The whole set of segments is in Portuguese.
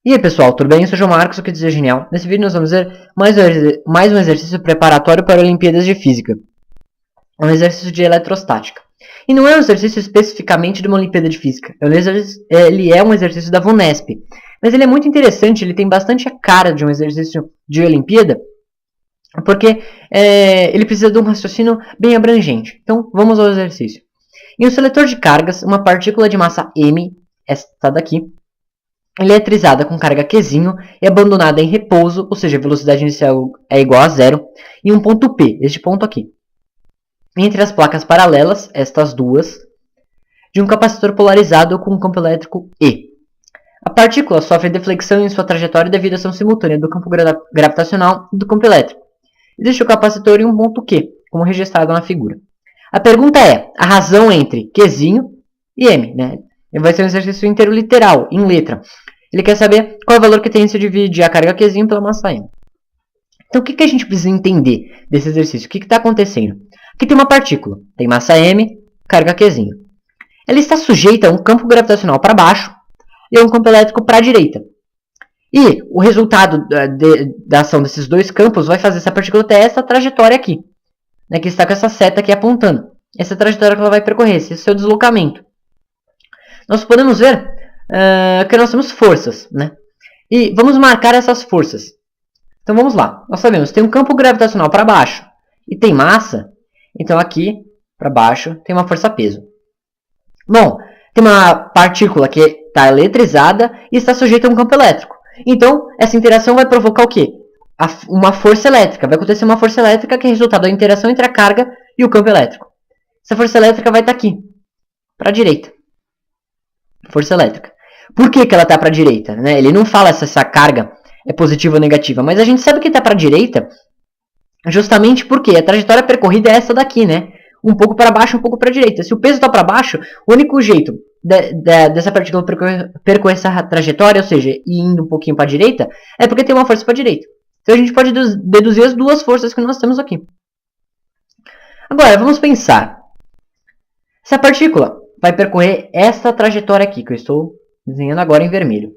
E aí pessoal, tudo bem? Eu sou o João Marcos, aqui do Zé Genial. Nesse vídeo nós vamos ver mais um exercício preparatório para Olimpíadas de Física. É um exercício de eletrostática. E não é um exercício especificamente de uma Olimpíada de Física. Ele é um exercício da VUNESP. Mas ele é muito interessante, ele tem bastante a cara de um exercício de Olimpíada, porque ele precisa de um raciocínio bem abrangente. Então vamos ao exercício. Em um seletor de cargas, uma partícula de massa m, esta daqui, eletrizada com carga Qzinho e abandonada em repouso, ou seja, a velocidade inicial é igual a zero, em um ponto P, este ponto aqui. Entre as placas paralelas, estas duas, de um capacitor polarizado com um campo elétrico E. A partícula sofre deflexão em sua trajetória devido à ação simultânea do campo gravitacional e do campo elétrico. Existe o capacitor em um ponto Q, como registrado na figura. A pergunta é a razão entre Qzinho e M, né? Vai ser um exercício inteiro literal, em letra. Ele quer saber qual é o valor que tem se dividir a carga Qzinho pela massa M. Então, o que a gente precisa entender desse exercício? O que está acontecendo? Aqui tem uma partícula, tem massa M, carga Qzinho. Ela está sujeita a um campo gravitacional para baixo e a um campo elétrico para a direita. E o resultado da ação desses dois campos vai fazer essa partícula ter essa trajetória aqui, né, que está com essa seta aqui apontando. Essa trajetória que ela vai percorrer, esse é o seu deslocamento. Nós podemos ver que nós temos forças, né? E vamos marcar essas forças. Então vamos lá. Nós sabemos que tem um campo gravitacional para baixo e tem massa. Então aqui para baixo tem uma força-peso. Bom, tem uma partícula que está eletrizada e está sujeita a um campo elétrico. Então essa interação vai provocar o quê? Uma força elétrica. Vai acontecer uma força elétrica que é resultado da interação entre a carga e o campo elétrico. Essa força elétrica vai estar aqui, para a direita. Força elétrica. Por que ela está para a direita? Né? Ele não fala se essa carga é positiva ou negativa, mas a gente sabe que está para a direita justamente porque a trajetória percorrida é essa daqui, né? Um pouco para baixo, um pouco para a direita. Se o peso está para baixo, o único jeito dessa partícula percorrer essa trajetória, ou seja, indo um pouquinho para a direita, é porque tem uma força para a direita. Então a gente pode deduzir as duas forças que nós temos aqui. Agora, vamos pensar. Se a partícula vai percorrer essa trajetória aqui, que eu estou desenhando agora em vermelho.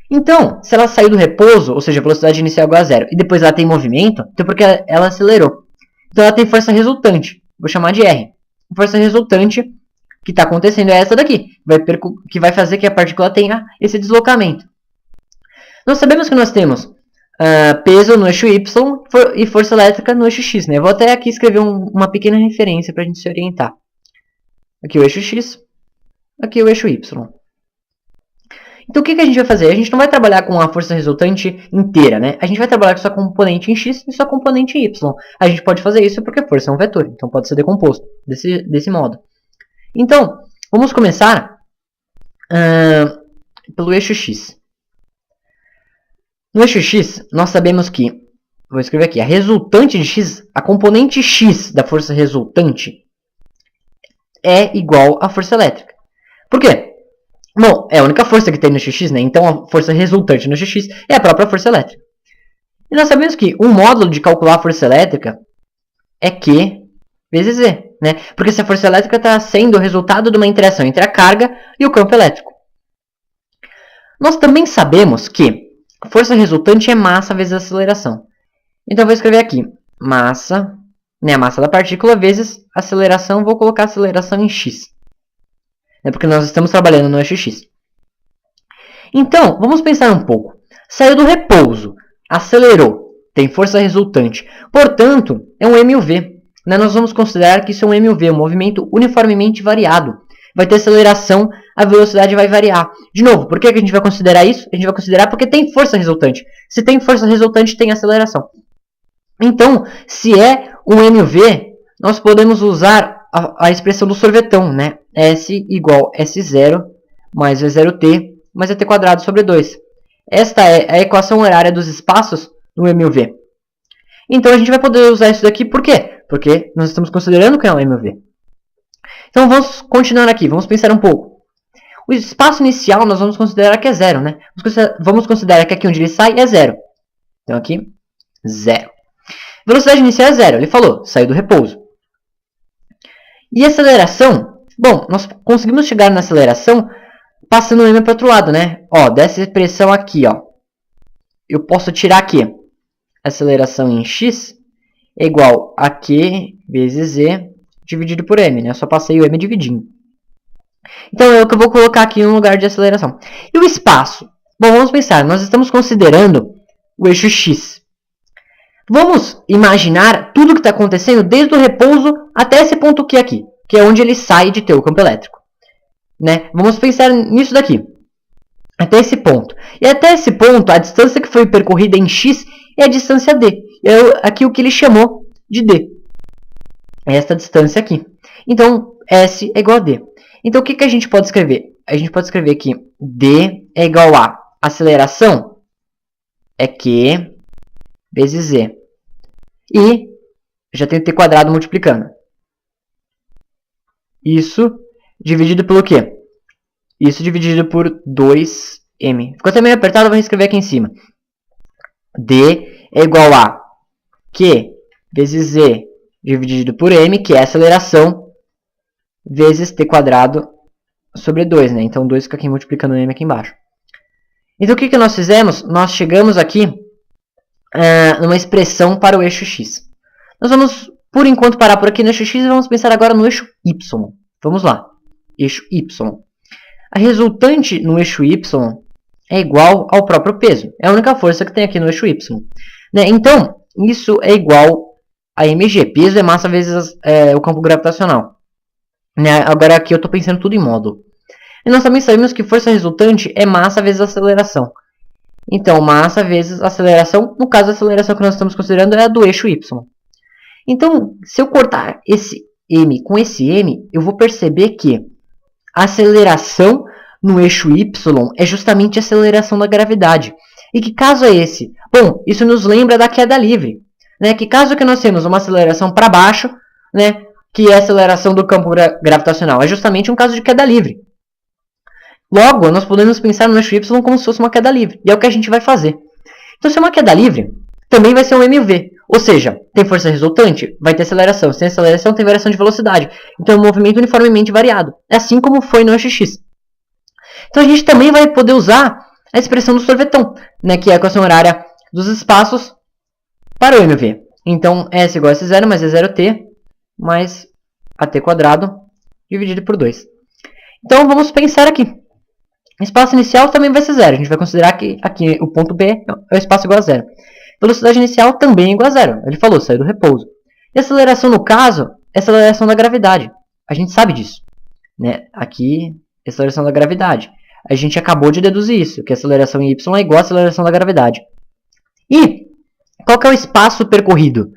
Então, se ela sair do repouso, ou seja, a velocidade inicial é igual a zero, e depois ela tem movimento, então porque ela acelerou. Então ela tem força resultante, vou chamar de R. A força resultante que está acontecendo é essa daqui, que vai fazer que a partícula tenha esse deslocamento. Nós sabemos que nós temos peso no eixo Y e força elétrica no eixo X. Né? Eu vou até aqui escrever uma pequena referência para a gente se orientar. Aqui o eixo X, aqui o eixo Y. Então o que a gente vai fazer? A gente não vai trabalhar com a força resultante inteira, né? A gente vai trabalhar com sua componente em X e sua componente em Y. A gente pode fazer isso porque a força é um vetor, então pode ser decomposto desse modo. Então, vamos começar pelo eixo X. No eixo X, nós sabemos que, vou escrever aqui, a resultante de X, a componente X da força resultante é igual à força elétrica. Por quê? Bom, é a única força que tem no XX, né? Então a força resultante no XX é a própria força elétrica. E nós sabemos que um módulo de calcular a força elétrica é Q vezes E, né? Porque essa força elétrica está sendo o resultado de uma interação entre a carga e o campo elétrico. Nós também sabemos que a força resultante é massa vezes aceleração. Então eu vou escrever aqui massa, né, a massa da partícula vezes aceleração, vou colocar a aceleração em x. É porque nós estamos trabalhando no eixo x. Então, vamos pensar um pouco. Saiu do repouso, acelerou, tem força resultante. Portanto, é um MUV. Né? Nós vamos considerar que isso é um MUV, um movimento uniformemente variado. Vai ter aceleração, a velocidade vai variar. De novo, por que a gente vai considerar isso? A gente vai considerar porque tem força resultante. Se tem força resultante, tem aceleração. Então, se é um MUV, nós podemos usar a expressão do sorvetão, né? S igual S0 mais V0t mais ET quadrado sobre 2. Esta é a equação horária dos espaços no MUV. Então, a gente vai poder usar isso daqui por quê? Porque nós estamos considerando que é um MUV. Então, vamos continuar aqui. Vamos pensar um pouco. O espaço inicial nós vamos considerar que é zero, né? Vamos considerar que aqui onde ele sai é zero. Então, aqui, zero. Velocidade inicial é zero. Ele falou, saiu do repouso. E aceleração? Bom, nós conseguimos chegar na aceleração passando o m para o outro lado, né? Ó, dessa expressão aqui, ó, eu posso tirar aqui aceleração em x é igual a q vezes z dividido por m, né? Eu só passei o m dividindo. Então é o que eu vou colocar aqui no lugar de aceleração. E o espaço? Bom, vamos pensar. Nós estamos considerando o eixo x. Vamos imaginar tudo o que está acontecendo desde o repouso até esse ponto Q aqui, que é onde ele sai de ter o campo elétrico. Né? Vamos pensar nisso daqui, até esse ponto. E até esse ponto, a distância que foi percorrida em x é a distância d. É aqui o que ele chamou de d. É essa distância aqui. Então, S é igual a d. Então, o que a gente pode escrever? A gente pode escrever que d é igual a aceleração é q vezes z. E já tenho t quadrado multiplicando. Isso dividido pelo quê? Isso dividido por 2m. Ficou até meio apertado, eu vou escrever aqui em cima. D é igual a q vezes z dividido por m, que é a aceleração, vezes t quadrado sobre 2, né? Então 2 fica aqui multiplicando m aqui embaixo. Então o que nós fizemos? Nós chegamos aqui numa expressão para o eixo x. Nós vamos, por enquanto, parar por aqui no eixo x e vamos pensar agora no eixo y. Vamos lá. Eixo y. A resultante no eixo y é igual ao próprio peso. É a única força que tem aqui no eixo y. Né? Então, isso é igual a mg. Peso é massa vezes o campo gravitacional. Né? Agora aqui eu estou pensando tudo em módulo. E nós também sabemos que força resultante é massa vezes aceleração. Então, massa vezes aceleração, no caso a aceleração que nós estamos considerando é a do eixo y. Então, se eu cortar esse m com esse m, eu vou perceber que a aceleração no eixo y é justamente a aceleração da gravidade. E que caso é esse? Bom, isso nos lembra da queda livre. Né? Que caso que nós temos uma aceleração para baixo, né? Que é a aceleração do campo gravitacional, é justamente um caso de queda livre. Logo, nós podemos pensar no eixo y como se fosse uma queda livre. E é o que a gente vai fazer. Então, se é uma queda livre, também vai ser um mv. Ou seja, tem força resultante, vai ter aceleração. Se tem aceleração, tem variação de velocidade. Então, é um movimento uniformemente variado. É assim como foi no eixo x. Então, a gente também vai poder usar a expressão do sorvetão, né, que é a equação horária dos espaços para o mv. Então, S igual a S0 mais E0t mais AT quadrado dividido por 2. Então, vamos pensar aqui. O espaço inicial também vai ser zero. A gente vai considerar que aqui o ponto B é o espaço igual a zero. Velocidade inicial também é igual a zero. Ele falou, saiu do repouso. E aceleração, no caso, é a aceleração da gravidade. A gente sabe disso. Né? Aqui, aceleração da gravidade. A gente acabou de deduzir isso, que a aceleração em y é igual à aceleração da gravidade. E qual que é o espaço percorrido?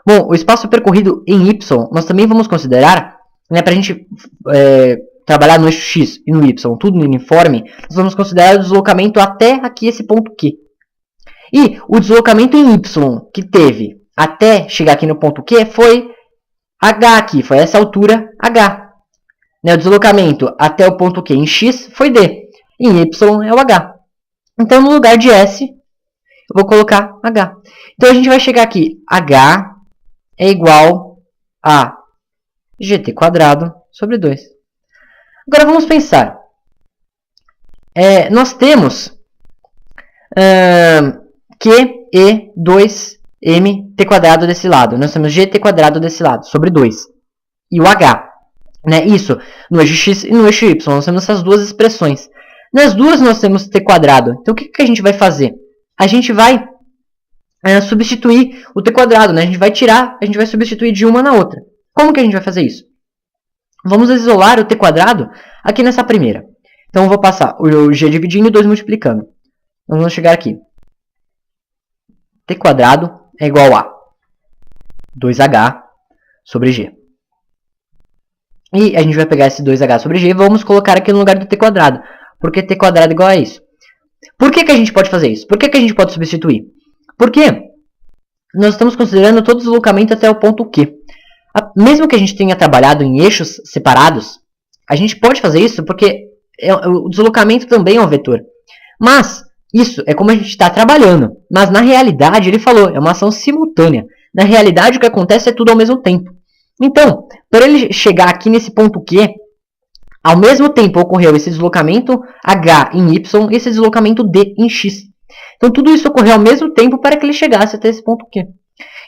Bom, o espaço percorrido em y, nós também vamos considerar, né, para a gente trabalhar no eixo x e no y, tudo no uniforme, nós vamos considerar o deslocamento até aqui esse ponto Q. E o deslocamento em y que teve até chegar aqui no ponto Q foi h aqui, foi essa altura h. Né, o deslocamento até o ponto Q em x foi d, em y é o h. Então, no lugar de s, eu vou colocar h. Então, a gente vai chegar aqui, h é igual a gt quadrado sobre 2. Agora vamos pensar. Nós temos Q e 2mt quadrado desse lado. Nós temos gt quadrado desse lado, sobre 2. E o h. Né? Isso no eixo x e no eixo y. Nós temos essas duas expressões. Nas duas nós temos t quadrado. Então o que a gente vai fazer? A gente vai substituir o t quadrado. Né? A gente vai substituir de uma na outra. Como que a gente vai fazer isso? Vamos isolar o t quadrado aqui nessa primeira. Então, eu vou passar o g dividindo e 2 multiplicando. Então, vamos chegar aqui. T quadrado é igual a 2h sobre g. E a gente vai pegar esse 2h sobre g e vamos colocar aqui no lugar do t quadrado. Porque t quadrado é igual a isso. Por que a gente pode fazer isso? Por que a gente pode substituir? Porque nós estamos considerando todo o deslocamento até o ponto Q. Mesmo que a gente tenha trabalhado em eixos separados, a gente pode fazer isso porque o deslocamento também é um vetor. Mas isso é como a gente está trabalhando. Mas na realidade, ele falou, é uma ação simultânea. Na realidade, o que acontece é tudo ao mesmo tempo. Então, para ele chegar aqui nesse ponto Q, Ao mesmo tempo ocorreu esse deslocamento h em y e esse deslocamento d em x. Então tudo isso ocorreu ao mesmo tempo para que ele chegasse até esse ponto Q.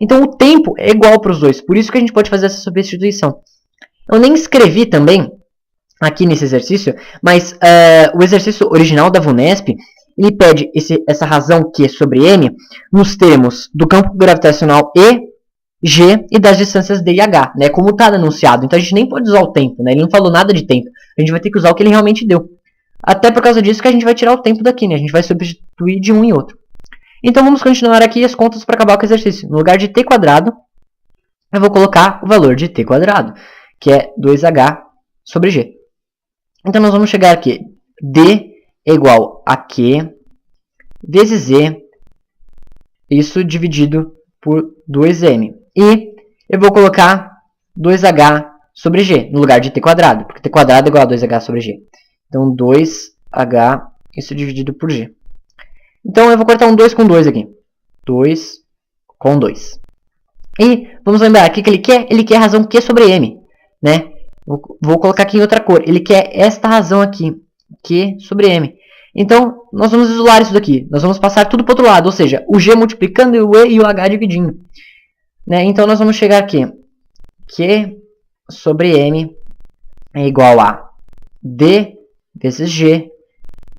Então o tempo é igual para os dois, por isso que a gente pode fazer essa substituição. Eu nem escrevi também aqui nesse exercício, mas o exercício original da VUNESP, ele pede essa razão Q sobre M nos termos do campo gravitacional E, G e das distâncias D e H, né? Como está anunciado. Então a gente nem pode usar o tempo, né? Ele não falou nada de tempo. A gente vai ter que usar o que ele realmente deu. Até por causa disso que a gente vai tirar o tempo daqui, né? A gente vai substituir de um em outro. Então vamos continuar aqui as contas para acabar com o exercício. No lugar de t quadrado, eu vou colocar o valor de t quadrado, que é 2h sobre g. Então nós vamos chegar aqui. D é igual a Q vezes Z, isso dividido por 2m. E eu vou colocar 2h sobre g, no lugar de t quadrado, porque t quadrado é igual a 2h sobre g. Então 2h, isso dividido por g. Então eu vou cortar um 2 com 2 aqui. 2 com 2. E vamos lembrar, o que ele quer? Ele quer a razão Q sobre M, né? Vou colocar aqui em outra cor. Ele quer esta razão aqui, Q sobre M. Então, nós vamos isolar isso daqui. Nós vamos passar tudo para o outro lado, ou seja, o G multiplicando e o E e o H dividindo. Né? Então, nós vamos chegar aqui. Q sobre M é igual a D vezes G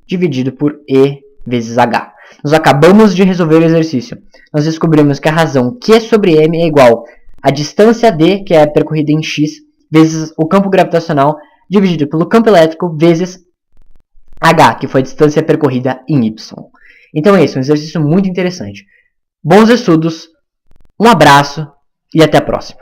dividido por E vezes H. Nós acabamos de resolver o exercício. Nós descobrimos que a razão Q sobre M é igual a distância D, que é percorrida em x, vezes o campo gravitacional, dividido pelo campo elétrico, vezes h, que foi a distância percorrida em y. Então é isso, um exercício muito interessante. Bons estudos, um abraço e até a próxima.